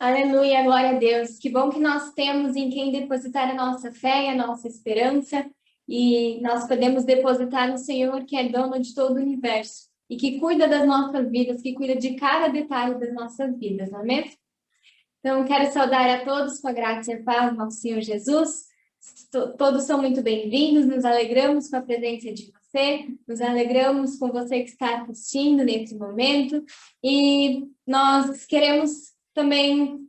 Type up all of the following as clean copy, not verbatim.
Aleluia, glória a Deus. Que bom que nós temos em quem depositar a nossa fé e a nossa esperança, e nós podemos depositar no Senhor, que é dono de todo o universo, e que cuida das nossas vidas, que cuida de cada detalhe das nossas vidas, não é mesmo? Então, quero saudar a todos com a graça e a paz do nosso Senhor Jesus. Todos são muito bem-vindos, nos alegramos com a presença de você, nos alegramos com você que está assistindo nesse momento, e nós queremos também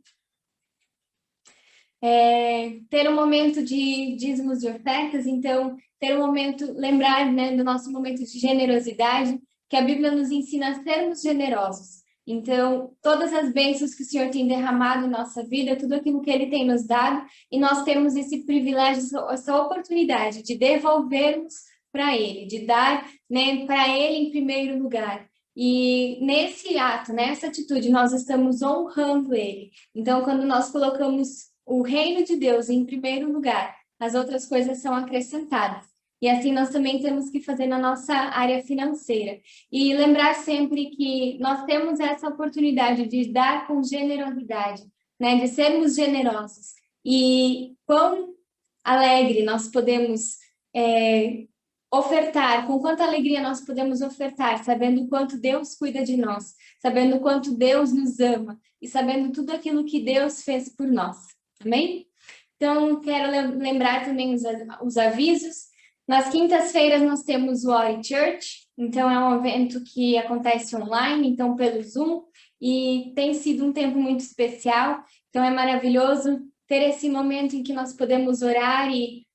ter um momento de dízimos e ofertas, então ter um momento, lembrar, né, do nosso momento de generosidade, que a Bíblia nos ensina a sermos generosos. Então, todas as bênçãos que o Senhor tem derramado em nossa vida, tudo aquilo que Ele tem nos dado, e nós temos esse privilégio, essa oportunidade de devolvermos para Ele, de dar, né, para Ele em primeiro lugar. E nesse ato, nessa atitude, nós estamos honrando Ele. Então, quando nós colocamos o reino de Deus em primeiro lugar, as outras coisas são acrescentadas. E assim nós também temos que fazer na nossa área financeira. E lembrar sempre que nós temos essa oportunidade de dar com generosidade, né? De sermos generosos. E quão alegre nós podemos ofertar, com quanta alegria nós podemos ofertar, sabendo o quanto Deus cuida de nós, sabendo o quanto Deus nos ama e sabendo tudo aquilo que Deus fez por nós. Amém? Então, quero lembrar também os avisos. Nas quintas-feiras nós temos o Ori Church, então é um evento que acontece online, então pelo Zoom, e tem sido um tempo muito especial, então é maravilhoso ter esse momento em que nós podemos orar e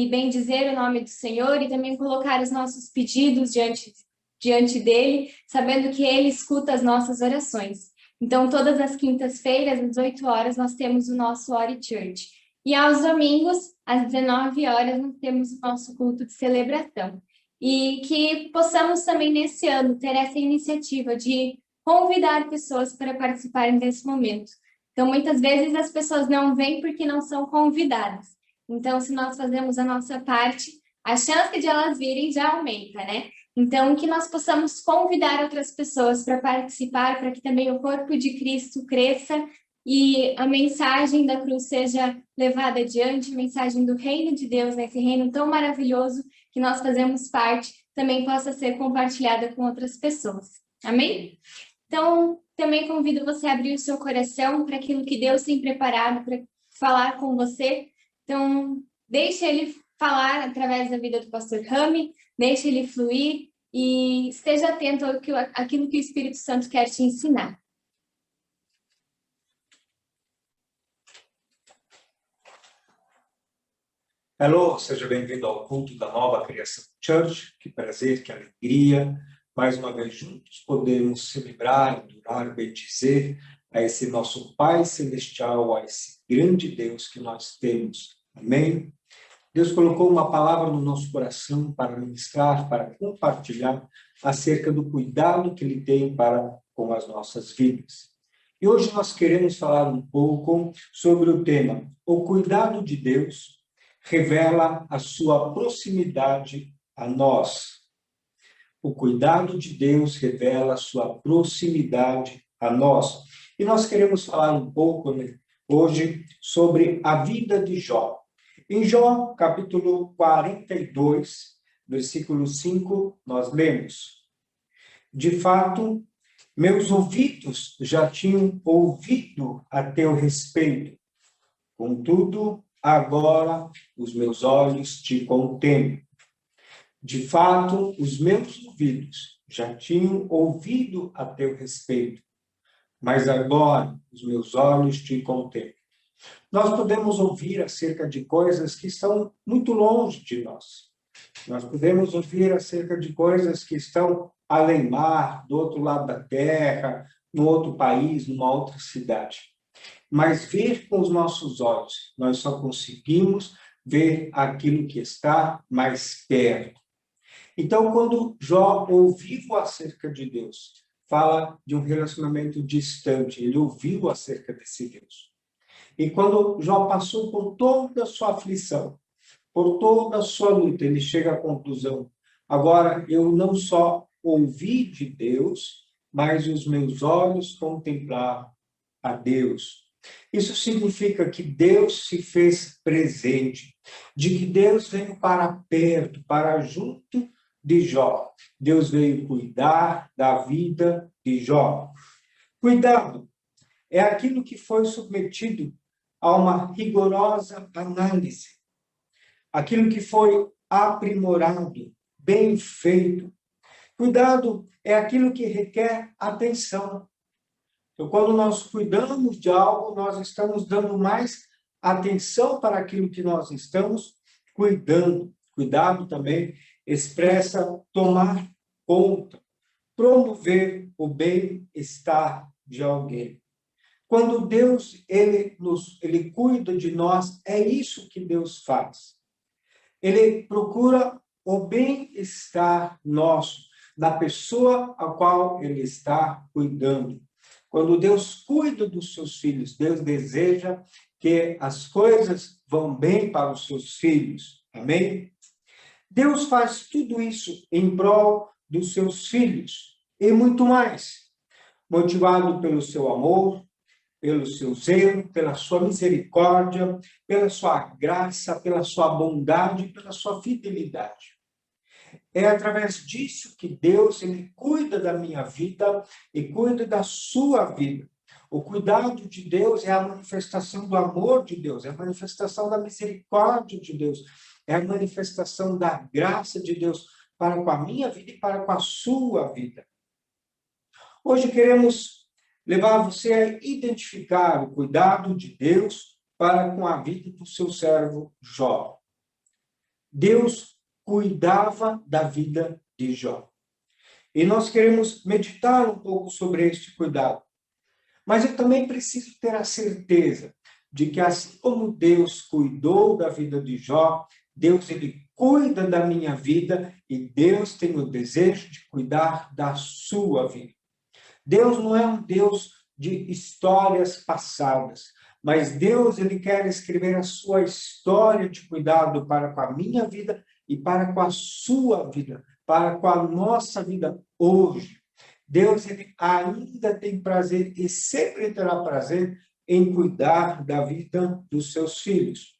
bendizer o nome do Senhor e também colocar os nossos pedidos diante dele, sabendo que ele escuta as nossas orações. Então, todas as quintas-feiras, às 8 horas, nós temos o nosso Ori Church. E aos domingos, às 19 horas, nós temos o nosso culto de celebração. E que possamos também, nesse ano, ter essa iniciativa de convidar pessoas para participarem desse momento. Então, muitas vezes, as pessoas não vêm porque não são convidadas. Então, se nós fazemos a nossa parte, a chance de elas virem já aumenta, né? Então, que nós possamos convidar outras pessoas para participar, para que também o corpo de Cristo cresça e a mensagem da cruz seja levada adiante, a mensagem do reino de Deus, nesse reino tão maravilhoso que nós fazemos parte, também possa ser compartilhada com outras pessoas. Amém? Então, também convido você a abrir o seu coração para aquilo que Deus tem preparado para falar com você. Então, deixe ele falar através da vida do pastor Rami, deixe ele fluir e esteja atento àquilo que o Espírito Santo quer te ensinar. Alô, seja bem-vindo ao culto da Nova Criação Church. Que prazer, que alegria. Mais uma vez juntos podemos celebrar, adorar, bendizer a esse nosso Pai Celestial, a esse grande Deus que nós temos. Amém? Deus colocou uma palavra no nosso coração para ministrar, para compartilhar acerca do cuidado que Ele tem para com as nossas vidas. E hoje nós queremos falar um pouco sobre o tema: o cuidado de Deus revela a sua proximidade a nós. O cuidado de Deus revela a sua proximidade a nós. E nós queremos falar um pouco, né, hoje sobre a vida de Jó. Em Jó, capítulo 42, versículo 5, nós lemos: de fato, meus ouvidos já tinham ouvido a teu respeito, contudo, agora os meus olhos te contemplam. De fato, os meus ouvidos já tinham ouvido a teu respeito, mas agora os meus olhos te contemplam. Nós podemos ouvir acerca de coisas que estão muito longe de nós. Nós podemos ouvir acerca de coisas que estão além mar, do outro lado da terra, no outro país, numa outra cidade. Mas ver com os nossos olhos, nós só conseguimos ver aquilo que está mais perto. Então, quando Jó ouviu acerca de Deus, fala de um relacionamento distante, ele ouviu acerca desse Deus. E quando Jó passou por toda a sua aflição, por toda a sua luta, ele chega à conclusão: agora eu não só ouvi de Deus, mas os meus olhos contemplaram a Deus. Isso significa que Deus se fez presente, de que Deus veio para perto, para junto de Jó. Deus veio cuidar da vida de Jó. Cuidado é aquilo que foi submetido a uma rigorosa análise, aquilo que foi aprimorado, bem feito. Cuidado é aquilo que requer atenção. Então, quando nós cuidamos de algo, nós estamos dando mais atenção para aquilo que nós estamos cuidando. Cuidado também expressa tomar conta, promover o bem-estar de alguém. Quando Deus ele cuida de nós, é isso que Deus faz. Ele procura o bem-estar nosso, da pessoa a qual ele está cuidando. Quando Deus cuida dos seus filhos, Deus deseja que as coisas vão bem para os seus filhos. Amém? Deus faz tudo isso em prol dos seus filhos e muito mais, motivado pelo seu amor, pelo seu zelo, pela sua misericórdia, pela sua graça, pela sua bondade, pela sua fidelidade. É através disso que Deus ele cuida da minha vida e cuida da sua vida. O cuidado de Deus é a manifestação do amor de Deus, é a manifestação da misericórdia de Deus, é a manifestação da graça de Deus para com a minha vida e para com a sua vida. Hoje queremos levar você a identificar o cuidado de Deus para com a vida do seu servo Jó. Deus cuidava da vida de Jó. E nós queremos meditar um pouco sobre este cuidado. Mas eu também preciso ter a certeza de que assim como Deus cuidou da vida de Jó, Deus ele cuida da minha vida e Deus tem o desejo de cuidar da sua vida. Deus não é um Deus de histórias passadas, mas Deus ele quer escrever a sua história de cuidado para com a minha vida e para com a sua vida, para com a nossa vida hoje. Deus ele ainda tem prazer e sempre terá prazer em cuidar da vida dos seus filhos.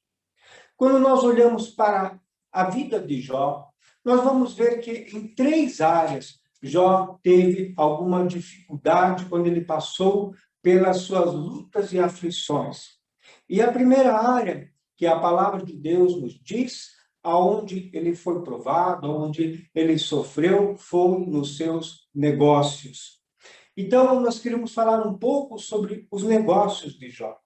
Quando nós olhamos para a vida de Jó, nós vamos ver que em 3 áreas Jó teve alguma dificuldade quando ele passou pelas suas lutas e aflições. E a primeira área que a palavra de Deus nos diz, aonde ele foi provado, aonde ele sofreu, foi nos seus negócios. Então, nós queremos falar um pouco sobre os negócios de Jó.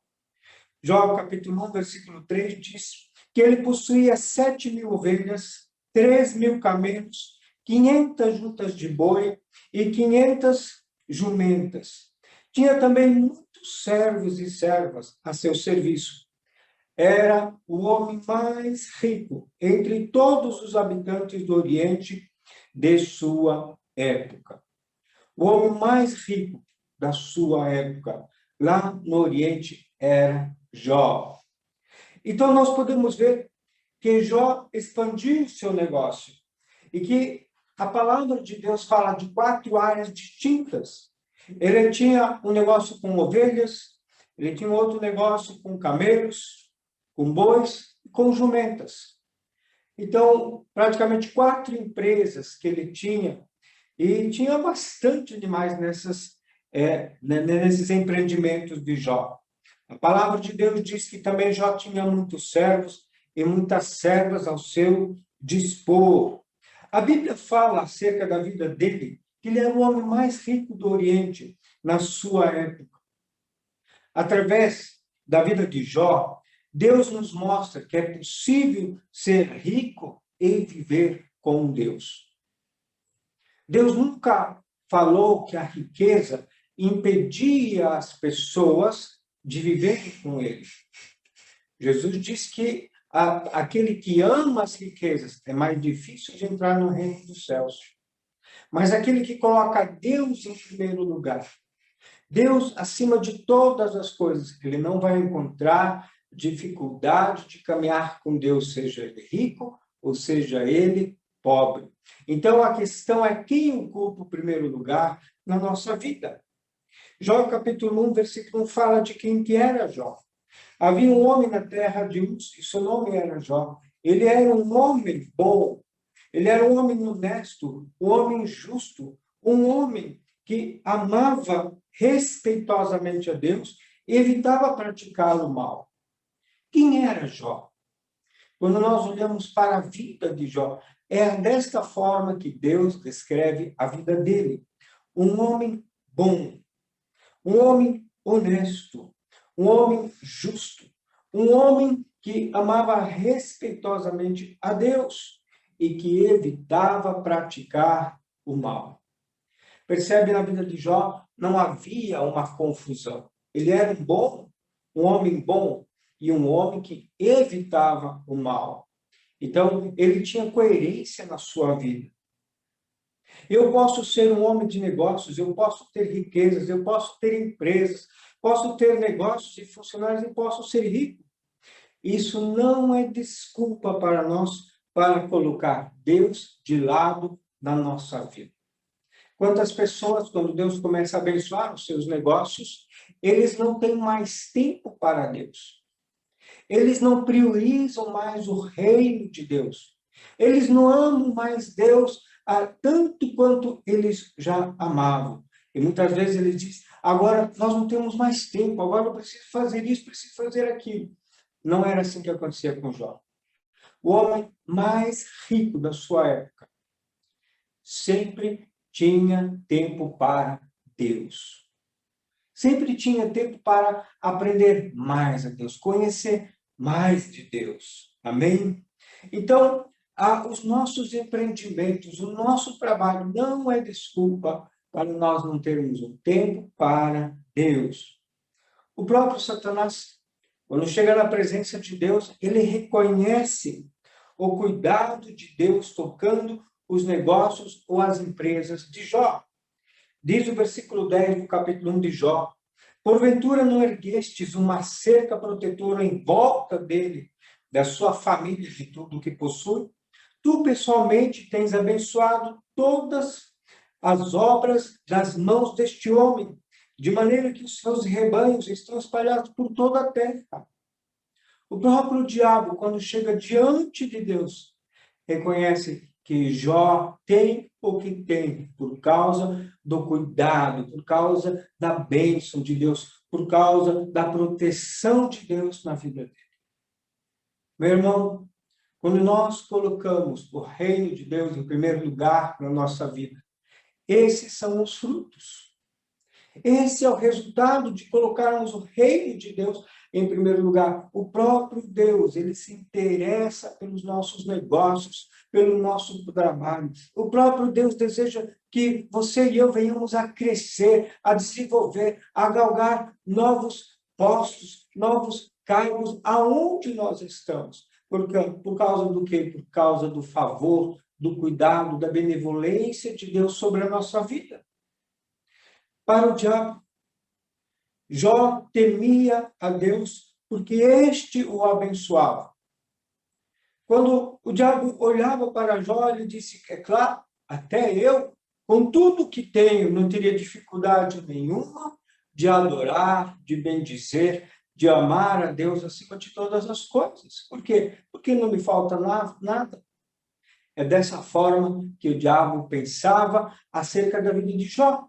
Jó, capítulo 1, versículo 3, diz que ele possuía 7.000 ovelhas, 3.000 camelos, 500 juntas de boi e 500 jumentas. Tinha também muitos servos e servas a seu serviço. Era o homem mais rico entre todos os habitantes do Oriente de sua época. O homem mais rico da sua época, lá no Oriente, era Jó. Então, nós podemos ver que Jó expandiu seu negócio e que a palavra de Deus fala de 4 áreas distintas. Ele tinha um negócio com ovelhas, ele tinha outro negócio com camelos, com bois e com jumentas. Então, praticamente 4 empresas que ele tinha, e tinha bastante animais nesses empreendimentos de Jó. A palavra de Deus diz que também Jó tinha muitos servos e muitas servas ao seu dispor. A Bíblia fala acerca da vida dele, que ele era o homem mais rico do Oriente na sua época. Através da vida de Jó, Deus nos mostra que é possível ser rico e viver com Deus. Deus nunca falou que a riqueza impedia as pessoas de viverem com Ele. Jesus diz que aquele que ama as riquezas é mais difícil de entrar no reino dos céus. Mas aquele que coloca Deus em primeiro lugar, Deus acima de todas as coisas, ele não vai encontrar dificuldade de caminhar com Deus, seja ele rico ou seja ele pobre. Então, a questão é quem ocupa o primeiro lugar na nossa vida. Jó, capítulo 1, versículo 1, fala de quem que era Jó. Havia um homem na terra de Uz, e seu nome era Jó. Ele era um homem bom, ele era um homem honesto, um homem justo, um homem que amava respeitosamente a Deus e evitava praticar o mal. Quem era Jó? Quando nós olhamos para a vida de Jó, é desta forma que Deus descreve a vida dele. Um homem bom, um homem honesto, um homem justo, um homem que amava respeitosamente a Deus e que evitava praticar o mal. Percebe, na vida de Jó não havia uma confusão. Ele era um homem bom e um homem que evitava o mal. Então, ele tinha coerência na sua vida. Eu posso ser um homem de negócios, eu posso ter riquezas, eu posso ter empresas, posso ter negócios e funcionários e posso ser rico. Isso não é desculpa para nós para colocar Deus de lado na nossa vida. Quantas pessoas, quando Deus começa a abençoar os seus negócios, eles não têm mais tempo para Deus. Eles não priorizam mais o reino de Deus. Eles não amam mais Deus tanto quanto eles já amavam. E muitas vezes eles dizem, agora nós não temos mais tempo, agora eu preciso fazer isso, preciso fazer aquilo. Não era assim que acontecia com Jó. O homem mais rico da sua época sempre tinha tempo para Deus. Sempre tinha tempo para aprender mais a Deus, conhecer mais de Deus. Amém? Então, os nossos empreendimentos, o nosso trabalho não é desculpa para nós não termos um tempo para Deus. O próprio Satanás, quando chega na presença de Deus, ele reconhece o cuidado de Deus tocando os negócios ou as empresas de Jó. Diz o versículo 10 do capítulo 1 de Jó, porventura não erguestes uma cerca protetora em volta dele, da sua família, de tudo o que possui? Tu pessoalmente tens abençoado todas as obras das mãos deste homem, de maneira que os seus rebanhos estão espalhados por toda a terra. O próprio diabo, quando chega diante de Deus, reconhece que Jó tem o que tem por causa do cuidado, por causa da bênção de Deus, por causa da proteção de Deus na vida dele. Meu irmão, quando nós colocamos o reino de Deus em primeiro lugar na nossa vida, esses são os frutos. Esse é o resultado de colocarmos o reino de Deus em primeiro lugar. O próprio Deus, ele se interessa pelos nossos negócios, pelo nosso trabalho. O próprio Deus deseja que você e eu venhamos a crescer, a desenvolver, a galgar novos postos, novos cargos aonde nós estamos. Por causa do quê? Por causa do favor, do cuidado, da benevolência de Deus sobre a nossa vida. Para o diabo, Jó temia a Deus porque este o abençoava. Quando o diabo olhava para Jó, ele disse, é claro, até eu, com tudo que tenho, não teria dificuldade nenhuma de adorar, de bendizer, de amar a Deus acima de todas as coisas. Por quê? Porque não me falta nada. É dessa forma que o diabo pensava acerca da vida de Jó.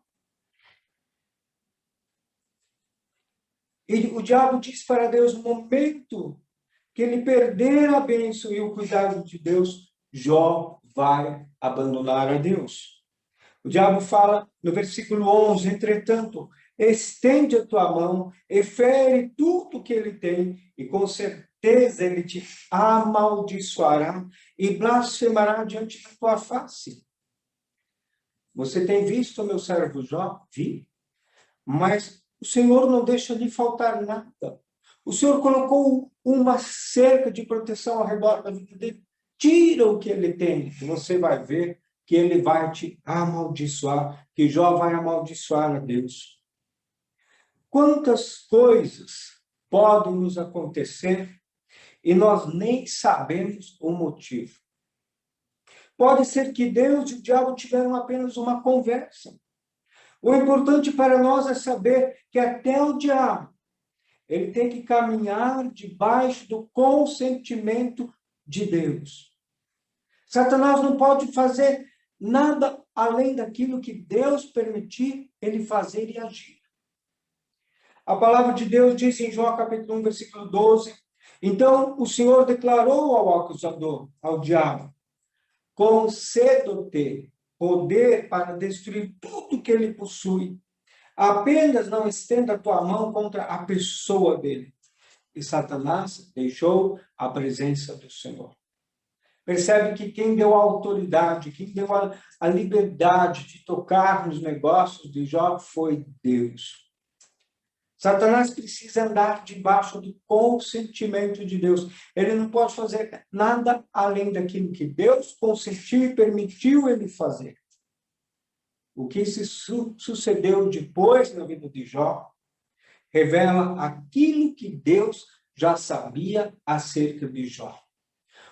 O diabo diz para Deus, no momento que ele perder a bênção e o cuidado de Deus, Jó vai abandonar a Deus. O diabo fala no versículo 11, entretanto, estende a tua mão e fere tudo que ele tem, e com certeza ele te amaldiçoará e blasfemará diante da tua face. Você tem visto, meu servo Jó? Vi. Mas o Senhor não deixa lhe faltar nada. O Senhor colocou uma cerca de proteção ao redor da vida dele. Tira o que ele tem, e você vai ver que ele vai te amaldiçoar, que Jó vai amaldiçoar a Deus. Quantas coisas podem nos acontecer e nós nem sabemos o motivo? Pode ser que Deus e o diabo tiveram apenas uma conversa. O importante para nós é saber que até o diabo, ele tem que caminhar debaixo do consentimento de Deus. Satanás não pode fazer nada além daquilo que Deus permitir ele fazer e agir. A palavra de Deus diz em Jó capítulo 1, versículo 12, então o Senhor declarou ao acusador, ao diabo, concedo-te poder para destruir tudo que ele possui. Apenas não estenda a tua mão contra a pessoa dele. E Satanás deixou a presença do Senhor. Percebe que quem deu a autoridade, quem deu a liberdade de tocar nos negócios de Jó foi Deus. Satanás precisa andar debaixo do consentimento de Deus. Ele não pode fazer nada além daquilo que Deus consentiu e permitiu ele fazer. O que se sucedeu depois na vida de Jó revela aquilo que Deus já sabia acerca de Jó.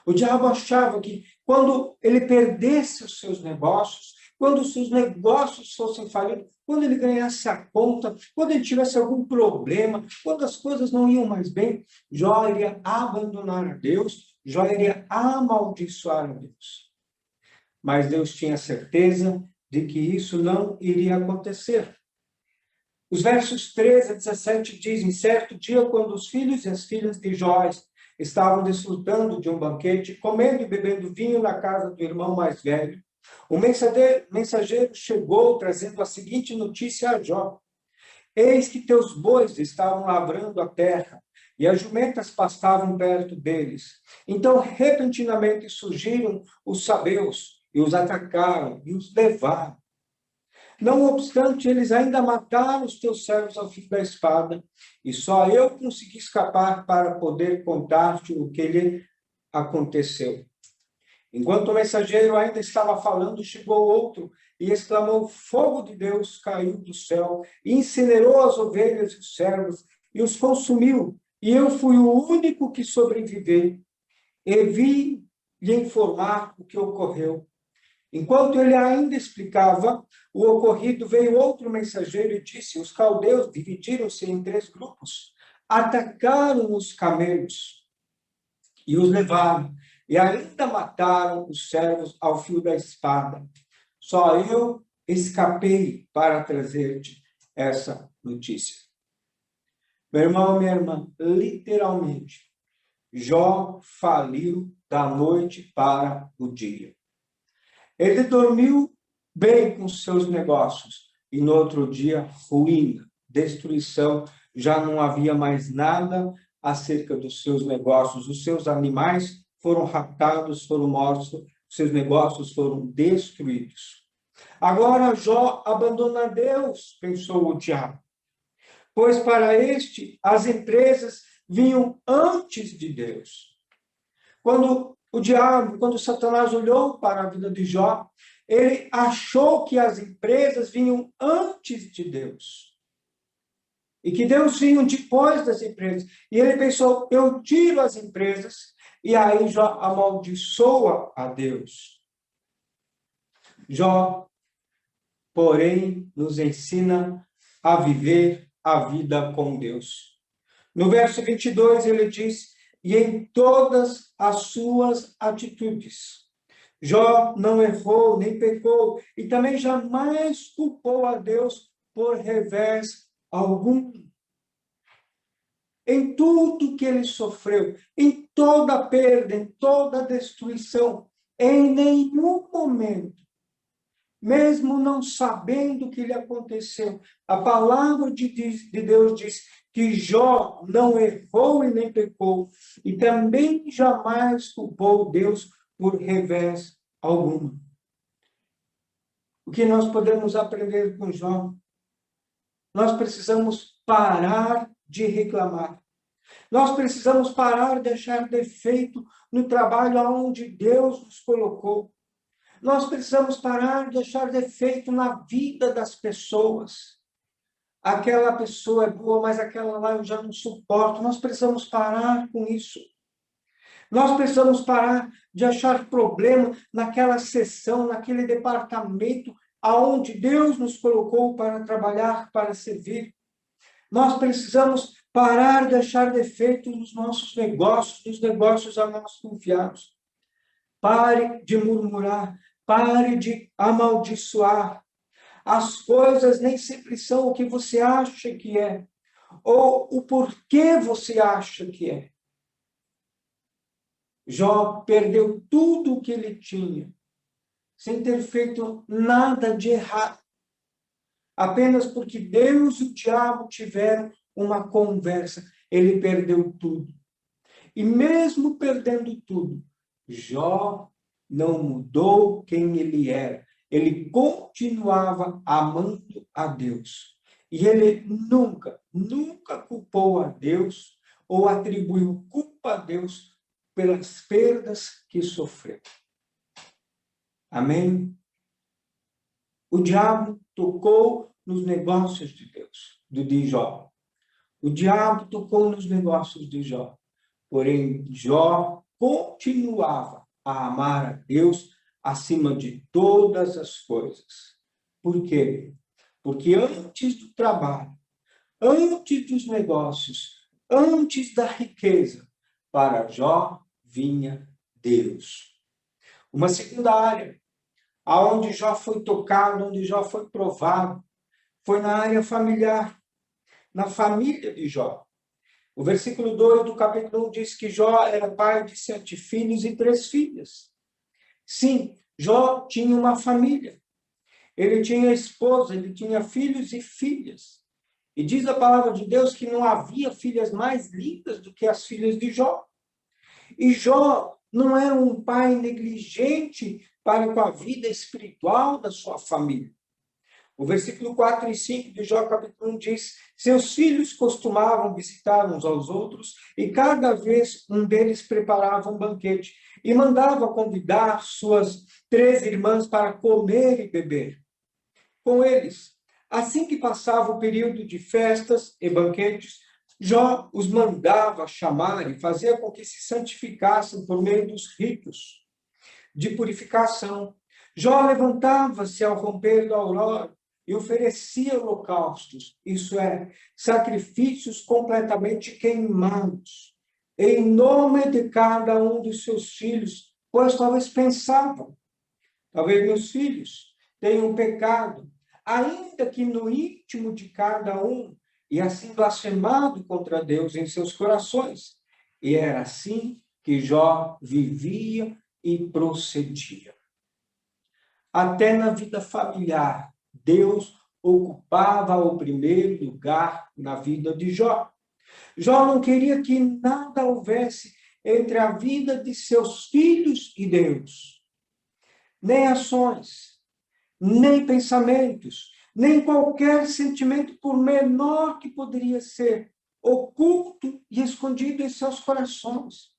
O diabo achava que quando ele perdesse os seus negócios, quando os seus negócios fossem falidos, quando ele ganhasse a conta, quando ele tivesse algum problema, quando as coisas não iam mais bem, Jó iria abandonar a Deus, Jó iria amaldiçoar a Deus. Mas Deus tinha certeza de que isso não iria acontecer. Os versos 13 a 17 dizem, certo dia, quando os filhos e as filhas de Jó estavam desfrutando de um banquete, comendo e bebendo vinho na casa do irmão mais velho, o mensageiro chegou trazendo a seguinte notícia a Jó. Eis que teus bois estavam lavrando a terra, e as jumentas pastavam perto deles. Então, repentinamente surgiram os sabeus, e os atacaram, e os levaram. Não obstante, eles ainda mataram os teus servos ao fio da espada, e só eu consegui escapar para poder contar-te o que lhe aconteceu. Enquanto o mensageiro ainda estava falando, chegou outro e exclamou, fogo de Deus caiu do céu, e incinerou as ovelhas e os servos, e os consumiu, e eu fui o único que sobrevivei, e vim lhe informar o que ocorreu. Enquanto ele ainda explicava o ocorrido, veio outro mensageiro e disse, os caldeus dividiram-se em 3 grupos, atacaram os camelos e os levaram, e ainda mataram os servos ao fio da espada. Só eu escapei para trazer-te essa notícia. Meu irmão, minha irmã, literalmente, Jó faliu da noite para o dia. Ele dormiu bem com seus negócios e no outro dia, ruína, destruição, já não havia mais nada acerca dos seus negócios. Os seus animais foram raptados, foram mortos, seus negócios foram destruídos. Agora Jó abandona Deus, pensou o diabo, pois para este as empresas vinham antes de Deus. Quando Satanás olhou para a vida de Jó, ele achou que as empresas vinham antes de Deus. E que Deus vinha depois das empresas. E ele pensou, eu tiro as empresas, e aí Jó amaldiçoa a Deus. Jó, porém, nos ensina a viver a vida com Deus. No verso 22, ele diz, e em todas as suas atitudes. Jó não errou, nem pecou, e também jamais culpou a Deus por revés algum. Em tudo que ele sofreu, em toda perda, em toda destruição, em nenhum momento, mesmo não sabendo o que lhe aconteceu, a palavra de Deus diz que Jó não errou e nem pecou, e também jamais culpou Deus por revés algum. O que nós podemos aprender com Jó? Nós precisamos parar de reclamar. Nós precisamos parar de achar defeito no trabalho aonde Deus nos colocou. Nós precisamos parar de achar defeito na vida das pessoas. Aquela pessoa é boa, mas aquela lá eu já não suporto. Nós precisamos parar com isso. Nós precisamos parar de achar problema naquela seção, naquele departamento aonde Deus nos colocou para trabalhar, para servir. Nós precisamos parar de achar defeitos nos nossos negócios, nos negócios a nós confiados. Pare de murmurar, pare de amaldiçoar. As coisas nem sempre são o que você acha que é, ou o porquê você acha que é. Jó perdeu tudo o que ele tinha, sem ter feito nada de errado, apenas porque Deus e o diabo tiveram uma conversa. Ele perdeu tudo. E mesmo perdendo tudo, Jó não mudou quem ele era. Ele continuava amando a Deus. E ele nunca culpou a Deus ou atribuiu culpa a Deus pelas perdas que sofreu. Amém? O diabo tocou nos negócios de Deus, de Jó. O diabo tocou nos negócios de Jó. Porém, Jó continuava a amar a Deus acima de todas as coisas. Por quê? Porque antes do trabalho, antes dos negócios, antes da riqueza, para Jó vinha Deus. Uma segunda área, aonde Jó foi tocado, onde Jó foi provado, foi na área familiar, na família de Jó. O versículo 2 do capítulo 1 diz que Jó era pai de 7 filhos e 3 filhas. Sim, Jó tinha uma família. Ele tinha esposa, ele tinha filhos e filhas. E diz a palavra de Deus que não havia filhas mais lindas do que as filhas de Jó. E Jó não era um pai negligente para com a vida espiritual da sua família. O versículo 4 e 5 de Jó, capítulo 1, diz: seus filhos costumavam visitar uns aos outros, e cada vez um deles preparava um banquete, e mandava convidar suas 3 irmãs para comer e beber com eles. Assim que passava o período de festas e banquetes, Jó os mandava chamar e fazia com que se santificassem por meio dos ritos de purificação. Jó levantava-se ao romper da aurora e oferecia holocaustos, isso é, sacrifícios completamente queimados, em nome de cada um dos seus filhos, pois talvez pensavam, talvez meus filhos tenham pecado, ainda que no íntimo de cada um, e assim blasfemado contra Deus em seus corações. E era assim que Jó vivia e procedia. Até na vida familiar, Deus ocupava o primeiro lugar na vida de Jó. Jó não queria que nada houvesse entre a vida de seus filhos e Deus. Nem ações, nem pensamentos, nem qualquer sentimento, por menor que poderia ser, oculto e escondido em seus corações.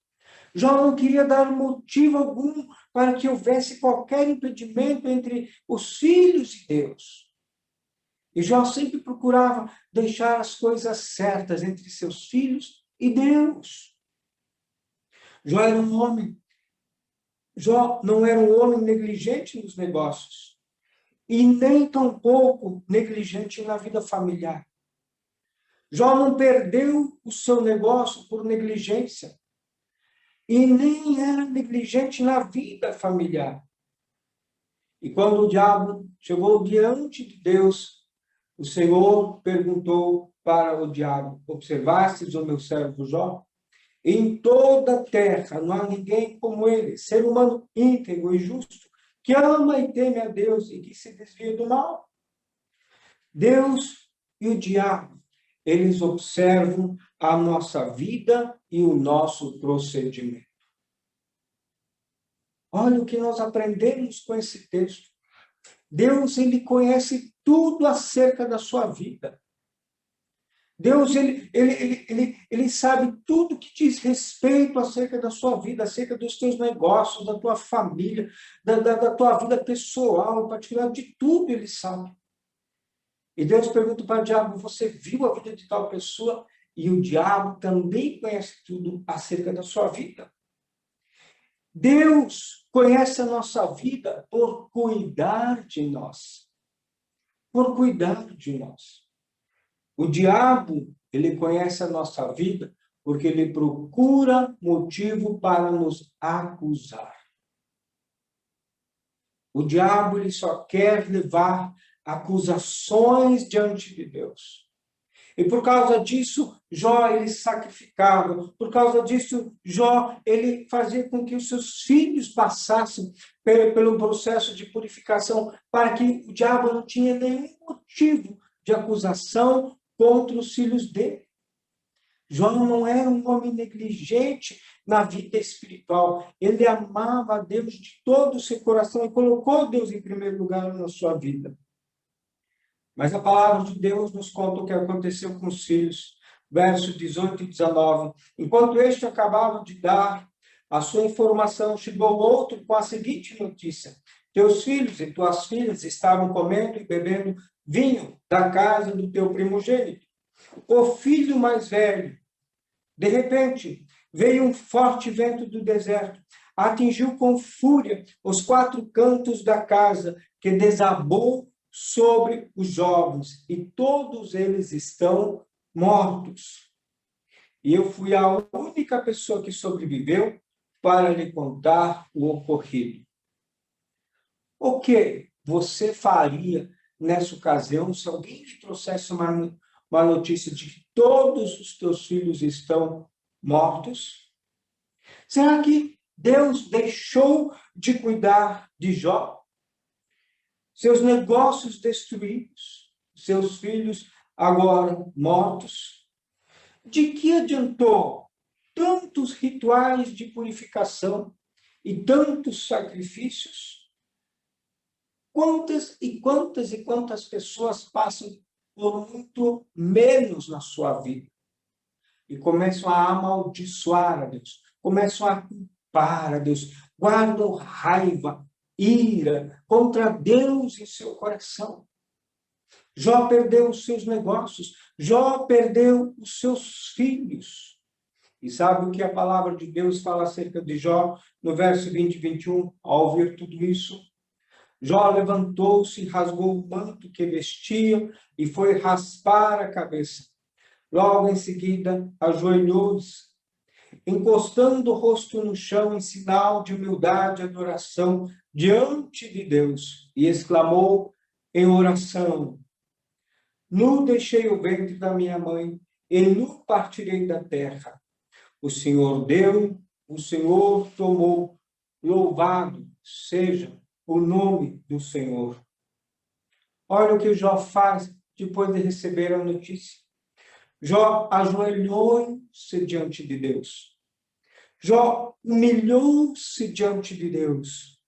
Jó não queria dar motivo algum para que houvesse qualquer impedimento entre os filhos de Deus. E Jó sempre procurava deixar as coisas certas entre seus filhos e Deus. Jó era um homem. Jó não era um homem negligente nos negócios e nem tampouco negligente na vida familiar. Jó não perdeu o seu negócio por negligência e nem era negligente na vida familiar. E quando o diabo chegou diante de Deus, o Senhor perguntou para o diabo: observastes o meu servo Jó? Em toda a terra não há ninguém como ele, ser humano íntegro e justo, que ama e teme a Deus e que se desvia do mal. Deus e o diabo, eles observam a nossa vida e o nosso procedimento. Olha o que nós aprendemos com esse texto. Deus, ele conhece tudo acerca da sua vida. Deus, ele sabe tudo que diz respeito acerca da sua vida, acerca dos teus negócios, da tua família, da tua vida pessoal, particular, de tudo ele sabe. E Deus pergunta para o diabo: você viu a vida de tal pessoa? E o diabo também conhece tudo acerca da sua vida. Deus conhece a nossa vida por cuidar de nós. por cuidar de nós. O diabo, ele conhece a nossa vida porque ele procura motivo para nos acusar. O diabo, ele só quer levar acusações diante de Deus. E por causa disso, Jó, ele sacrificava. Por causa disso, Jó, ele fazia com que os seus filhos passassem pelo processo de purificação, para que o diabo não tinha nenhum motivo de acusação contra os filhos dele. Jó não era um homem negligente na vida espiritual. Ele amava a Deus de todo o seu coração e colocou Deus em primeiro lugar na sua vida. Mas a palavra de Deus nos conta o que aconteceu com os filhos. Versos 18 e 19. Enquanto este acabava de dar a sua informação, chegou outro com a seguinte notícia: teus filhos e tuas filhas estavam comendo e bebendo vinho da casa do teu primogênito. O filho mais velho, de repente, veio um forte vento do deserto, atingiu com fúria os 4 cantos da casa, que desabou sobre os jovens, e todos eles estão mortos. E eu fui a única pessoa que sobreviveu para lhe contar o ocorrido. O que você faria nessa ocasião se alguém lhe trouxesse uma notícia de que todos os teus filhos estão mortos? Será que Deus deixou de cuidar de Jó? Seus negócios destruídos, seus filhos agora mortos? De que adiantou tantos rituais de purificação e tantos sacrifícios? Quantas pessoas passam por muito menos na sua vida e começam a amaldiçoar a Deus, começam a culpar a Deus, guardam raiva, ira contra Deus em seu coração. Jó perdeu os seus negócios, Jó perdeu os seus filhos. E sabe o que a palavra de Deus fala acerca de Jó no verso 20 e 21? Ao ouvir tudo isso, Jó levantou-se, rasgou o manto que vestia e foi raspar a cabeça. Logo em seguida, ajoelhou-se, encostando o rosto no chão em sinal de humildade e adoração diante de Deus, e exclamou em oração: nu deixei o ventre da minha mãe, e nu partirei da terra. O Senhor deu, o Senhor tomou, louvado seja o nome do Senhor. Olha o que Jó faz depois de receber a notícia. Jó ajoelhou-se diante de Deus. Jó humilhou-se diante de Deus.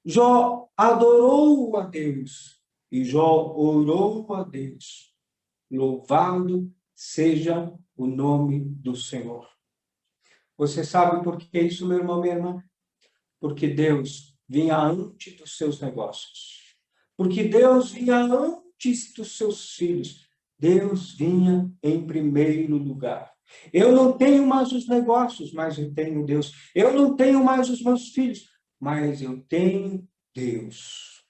Jó adorou a Deus. E Jó orou a Deus. Louvado seja o nome do Senhor. Você sabe por que isso, meu irmão, minha irmã? Porque Deus vinha antes dos seus negócios. Porque Deus vinha antes dos seus filhos. Deus vinha em primeiro lugar. Eu não tenho mais os negócios, mas eu tenho Deus. Eu não tenho mais os meus filhos, mas eu tenho Deus.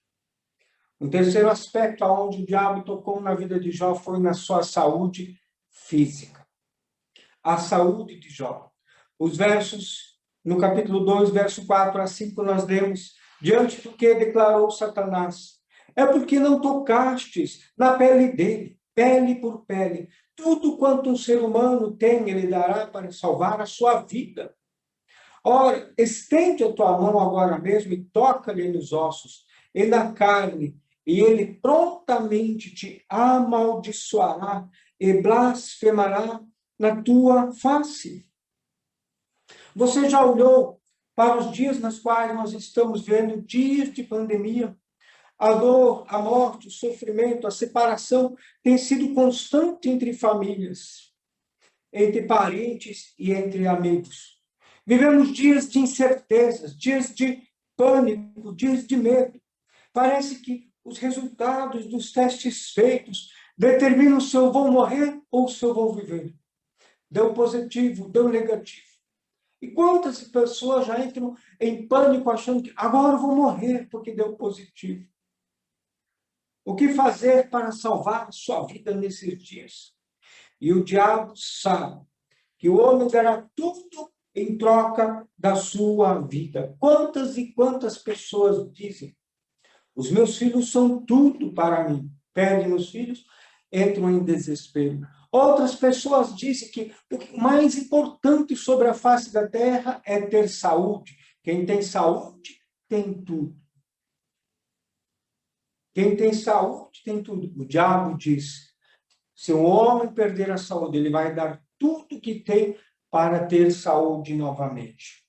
Um terceiro aspecto onde o diabo tocou na vida de Jó foi na sua saúde física. A saúde de Jó. Os versos, no capítulo 2, verso 4 a 5, nós lemos: diante do que declarou Satanás: é porque não tocastes na pele dele, pele por pele. Tudo quanto um ser humano tem, ele dará para salvar a sua vida. Ora, estende a tua mão agora mesmo e toca-lhe nos ossos e na carne, e ele prontamente te amaldiçoará e blasfemará na tua face. Você já olhou para os dias nos quais nós estamos vendo, dias de pandemia? A dor, a morte, o sofrimento, a separação tem sido constante entre famílias, entre parentes e entre amigos. Vivemos dias de incertezas, dias de pânico, dias de medo. Parece que os resultados dos testes feitos determinam se eu vou morrer ou se eu vou viver. Deu positivo, deu negativo. E quantas pessoas já entram em pânico achando que agora eu vou morrer porque deu positivo? O que fazer para salvar a sua vida nesses dias? E o diabo sabe que o homem dará tudo em troca da sua vida. Quantas e quantas pessoas dizem: os meus filhos são tudo para mim. Perdem os filhos, entram em desespero. Outras pessoas dizem que o mais importante sobre a face da terra é ter saúde. Quem tem saúde, tem tudo. Quem tem saúde, tem tudo. O diabo diz: se o homem perder a saúde, ele vai dar tudo que tem para ter saúde novamente.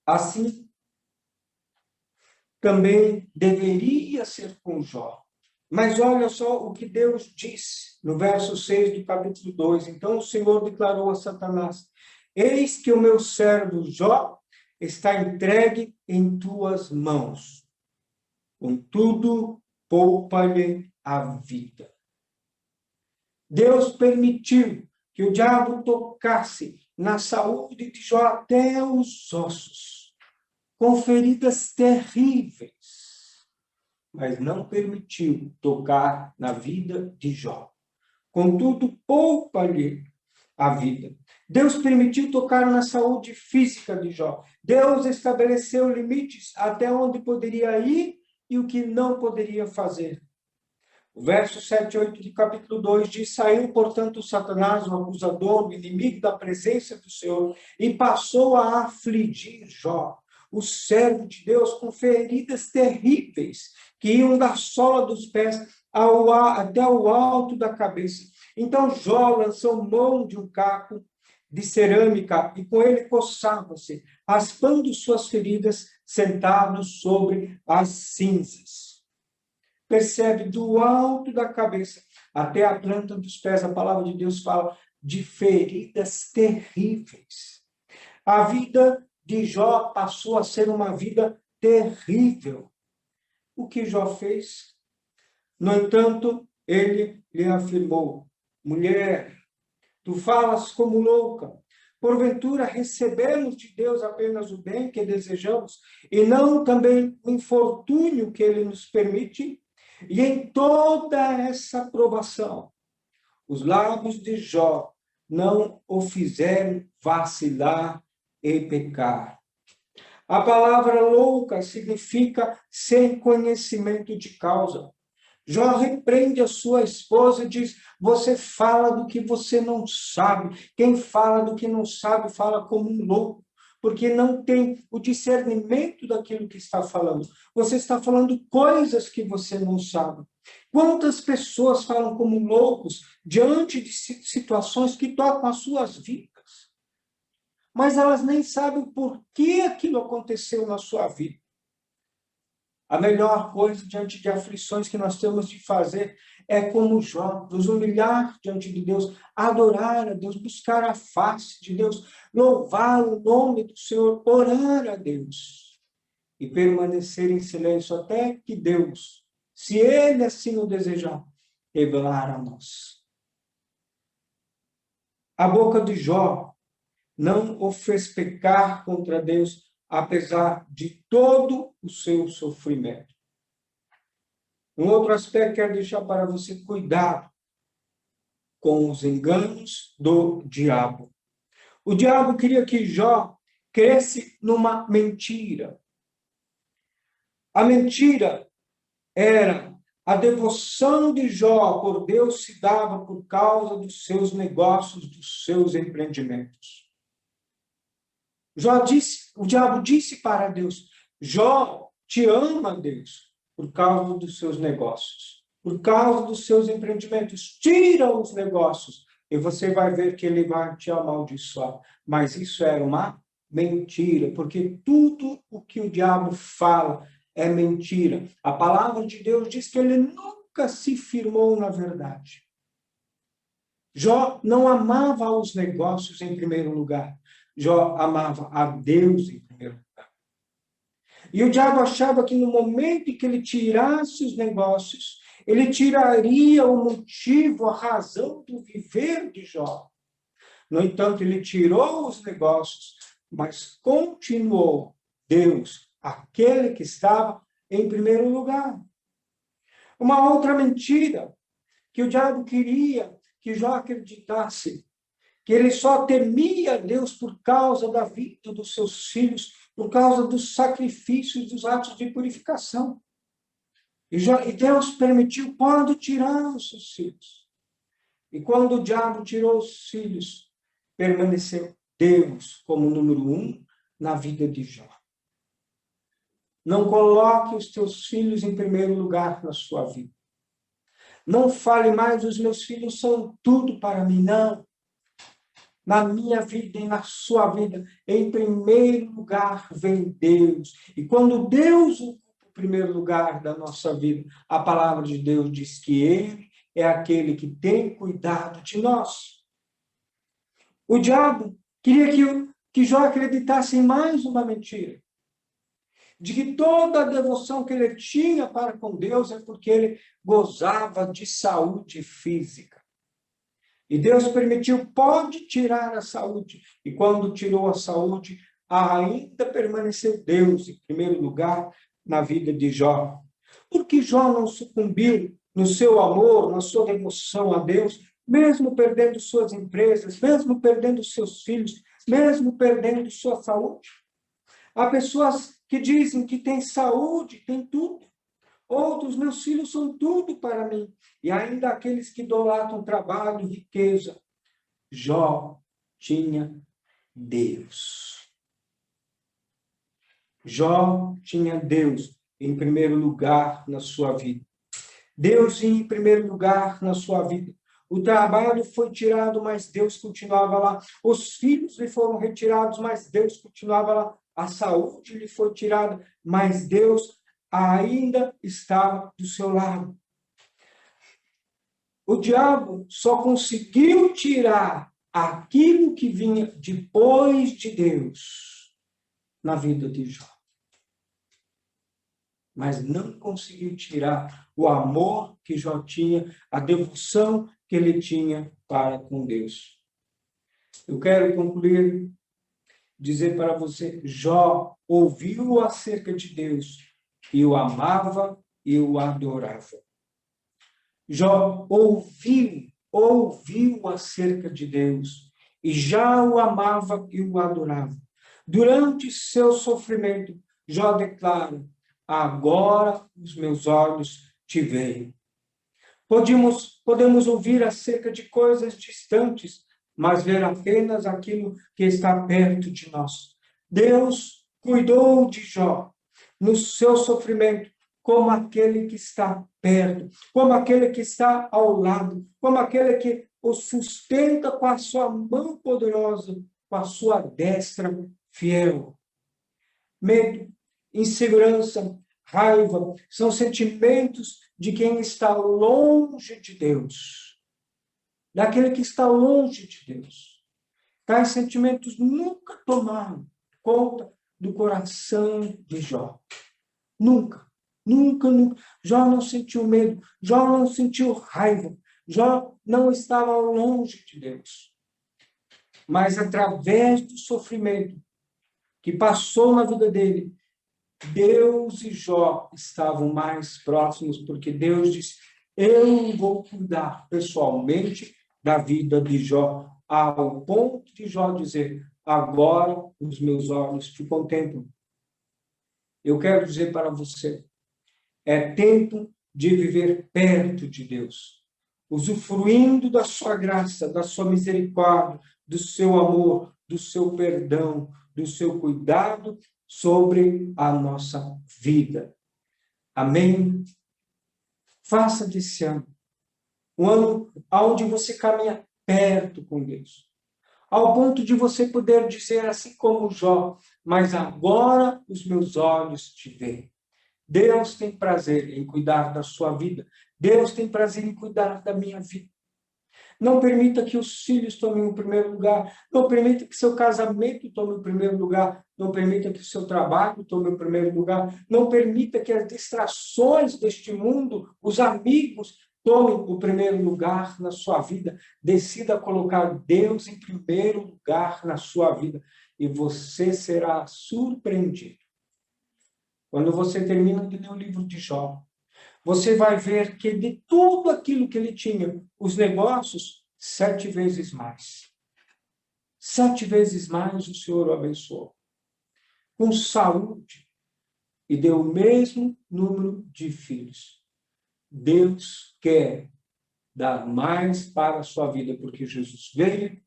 Assim, também deveria ser com Jó. Mas olha só o que Deus diz no verso 6 do capítulo 2. Então o Senhor declarou a Satanás: eis que o meu servo Jó está entregue em tuas mãos. Contudo, poupa-lhe a vida. Deus permitiu que o diabo tocasse na saúde de Jó até os ossos, com feridas terríveis, mas não permitiu tocar na vida de Jó. Contudo, poupa-lhe a vida. Deus permitiu tocar na saúde física de Jó. Deus estabeleceu limites até onde poderia ir e o que não poderia fazer. O verso 7 e 8 do capítulo 2 diz: saiu, portanto, Satanás, o acusador, o inimigo da presença do Senhor, e passou a afligir Jó, o servo de Deus, com feridas terríveis, que iam da sola dos pés até o alto da cabeça. Então Jó lançou mão de um caco de cerâmica e com ele coçava-se, raspando suas feridas, sentado sobre as cinzas. Percebe, do alto da cabeça até a planta dos pés, a palavra de Deus fala de feridas terríveis. A vida de Jó passou a ser uma vida terrível. O que Jó fez? No entanto, ele lhe afirmou: mulher, tu falas como louca. Porventura recebemos de Deus apenas o bem que desejamos e não também o infortúnio que ele nos permite? E em toda essa provação, os lábios de Jó não o fizeram vacilar e pecar. A palavra louca significa sem conhecimento de causa. Jó repreende a sua esposa e diz: você fala do que você não sabe. Quem fala do que não sabe fala como um louco, porque não tem o discernimento daquilo que está falando. Você está falando coisas que você não sabe. Quantas pessoas falam como loucos diante de situações que tocam as suas vidas, mas elas nem sabem por que aquilo aconteceu na sua vida. A melhor coisa diante de aflições que nós temos de fazer é como Jó, nos humilhar diante de Deus, adorar a Deus, buscar a face de Deus, louvar o nome do Senhor, orar a Deus e permanecer em silêncio até que Deus, se Ele assim o desejar, revelar a nós. A boca de Jó não o fez pecar contra Deus, apesar de todo o seu sofrimento. Um outro aspecto que quero deixar para você: cuidado com os enganos do diabo. O diabo queria que Jó cresce numa mentira. A mentira era a devoção de Jó por Deus se dava por causa dos seus negócios, dos seus empreendimentos. O diabo disse para Deus: Jó te ama, Deus, por causa dos seus negócios, por causa dos seus empreendimentos. Tira os negócios e você vai ver que ele vai te amaldiçoar. Mas isso era uma mentira, porque tudo o que o diabo fala é mentira. A palavra de Deus diz que ele nunca se firmou na verdade. Jó não amava os negócios em primeiro lugar. Jó amava a Deus em primeiro lugar. E o diabo achava que no momento em que ele tirasse os negócios, ele tiraria o motivo, a razão do viver de Jó. No entanto, ele tirou os negócios, mas continuou Deus, aquele que estava em primeiro lugar. Uma outra mentira que o diabo queria que Jó acreditasse, que ele só temia Deus por causa da vida dos seus filhos, por causa dos sacrifícios, dos atos de purificação. E Deus permitiu, pode tirar os seus filhos. E quando o diabo tirou os filhos, permaneceu Deus como número 1 na vida de Jó. Não coloque os teus filhos em primeiro lugar na sua vida. Não fale mais, os meus filhos são tudo para mim, não. Na minha vida e na sua vida, em primeiro lugar vem Deus. E quando Deus ocupa o primeiro lugar da nossa vida, a palavra de Deus diz que Ele é aquele que tem cuidado de nós. O diabo queria que Jó acreditasse em mais uma mentira. De que toda a devoção que ele tinha para com Deus é porque ele gozava de saúde física. E Deus permitiu, pode tirar a saúde. E quando tirou a saúde, ainda permaneceu Deus em primeiro lugar na vida de Jó. Porque Jó não sucumbiu no seu amor, na sua devoção a Deus, mesmo perdendo suas empresas, mesmo perdendo seus filhos, mesmo perdendo sua saúde. Há pessoas que dizem que têm saúde, têm tudo. Outros, meus filhos são tudo para mim. E ainda aqueles que idolatram trabalho, riqueza. Jó tinha Deus. Jó tinha Deus em primeiro lugar na sua vida. Deus em primeiro lugar na sua vida. O trabalho foi tirado, mas Deus continuava lá. Os filhos lhe foram retirados, mas Deus continuava lá. A saúde lhe foi tirada, mas Deus ainda estava do seu lado. O diabo só conseguiu tirar aquilo que vinha depois de Deus na vida de Jó. Mas não conseguiu tirar o amor que Jó tinha, a devoção que ele tinha para com Deus. Eu quero concluir, dizer para você, Jó ouviu acerca de Deus e o amava e o adorava. Jó ouviu acerca de Deus e já o amava e o adorava. Durante seu sofrimento, Jó declara: agora os meus olhos te veem. Podemos ouvir acerca de coisas distantes, mas ver apenas aquilo que está perto de nós. Deus cuidou de Jó no seu sofrimento, como aquele que está perto, como aquele que está ao lado, como aquele que o sustenta com a sua mão poderosa, com a sua destra fiel. Medo, insegurança, raiva são sentimentos de quem está longe de Deus, daquele que está longe de Deus. Tais sentimentos nunca tomaram conta do coração de Jó. Nunca, nunca, nunca. Jó não sentiu medo, Jó não sentiu raiva, Jó não estava longe de Deus. Mas através do sofrimento que passou na vida dele, Deus e Jó estavam mais próximos, porque Deus disse: eu vou cuidar pessoalmente da vida de Jó, ao ponto de Jó dizer: agora os meus olhos te contemplam. Eu quero dizer para você, é tempo de viver perto de Deus, usufruindo da sua graça, da sua misericórdia, do seu amor, do seu perdão, do seu cuidado sobre a nossa vida. Amém? Faça desse ano um ano onde você caminha perto com Deus, ao ponto de você poder dizer assim como Jó: mas agora os meus olhos te veem. Deus tem prazer em cuidar da sua vida. Deus tem prazer em cuidar da minha vida. Não permita que os filhos tomem o primeiro lugar. Não permita que seu casamento tome o primeiro lugar. Não permita que o seu trabalho tome o primeiro lugar. Não permita que as distrações deste mundo, os amigos, tomem o primeiro lugar na sua vida. Decida colocar Deus em primeiro lugar na sua vida. E você será surpreendido Quando você termina de ler o livro de Jó, você vai ver que de tudo aquilo que ele tinha, os negócios, 7 vezes mais. 7 vezes mais o Senhor o abençoou. Com saúde, e deu o mesmo número de filhos. Deus quer dar mais para a sua vida, porque Jesus veio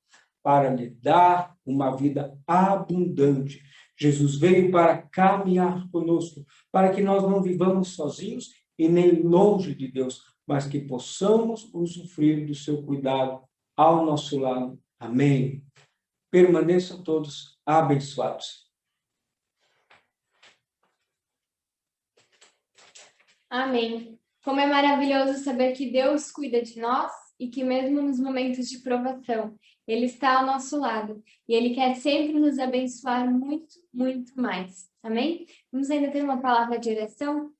para lhe dar uma vida abundante. Jesus veio para caminhar conosco, para que nós não vivamos sozinhos e nem longe de Deus, mas que possamos usufruir do seu cuidado ao nosso lado. Amém. Permaneçam todos abençoados. Amém. Como é maravilhoso saber que Deus cuida de nós e que mesmo nos momentos de provação, Ele está ao nosso lado e Ele quer sempre nos abençoar muito, muito mais. Amém? Vamos ainda ter uma palavra de oração?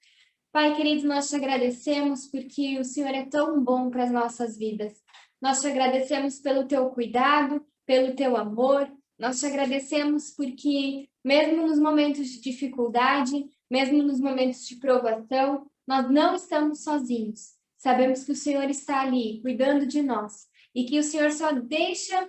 Pai querido, nós te agradecemos porque o Senhor é tão bom para as nossas vidas. Nós te agradecemos pelo teu cuidado, pelo teu amor. Nós te agradecemos porque mesmo nos momentos de dificuldade, mesmo nos momentos de provação, nós não estamos sozinhos. Sabemos que o Senhor está ali, cuidando de nós. E que o Senhor só deixa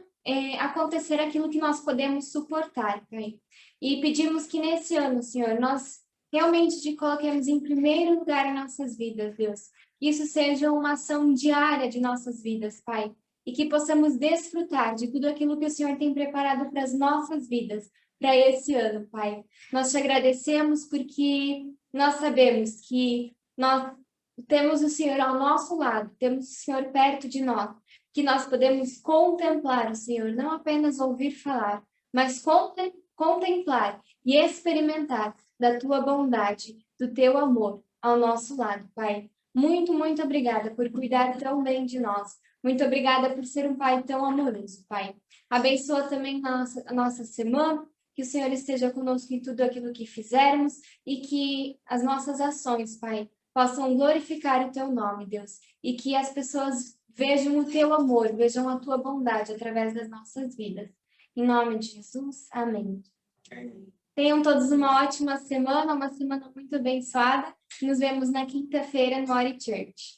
acontecer aquilo que nós podemos suportar, Pai. E pedimos que nesse ano, Senhor, nós realmente te coloquemos em primeiro lugar em nossas vidas, Deus. Que isso seja uma ação diária de nossas vidas, Pai. E que possamos desfrutar de tudo aquilo que o Senhor tem preparado para as nossas vidas, para esse ano, Pai. Nós te agradecemos porque nós sabemos que nós temos o Senhor ao nosso lado, temos o Senhor perto de nós, que nós podemos contemplar o Senhor, não apenas ouvir falar, mas contemplar e experimentar da tua bondade, do teu amor ao nosso lado, Pai. Muito, muito obrigada por cuidar tão bem de nós. Muito obrigada por ser um Pai tão amoroso, Pai. Abençoa também a nossa semana, que o Senhor esteja conosco em tudo aquilo que fizermos e que as nossas ações, Pai, possam glorificar o teu nome, Deus, e que as pessoas vejam o teu amor, vejam a tua bondade através das nossas vidas. Em nome de Jesus, amém. Tenham todos uma ótima semana, uma semana muito abençoada. Nos vemos na quinta-feira no Ori Church.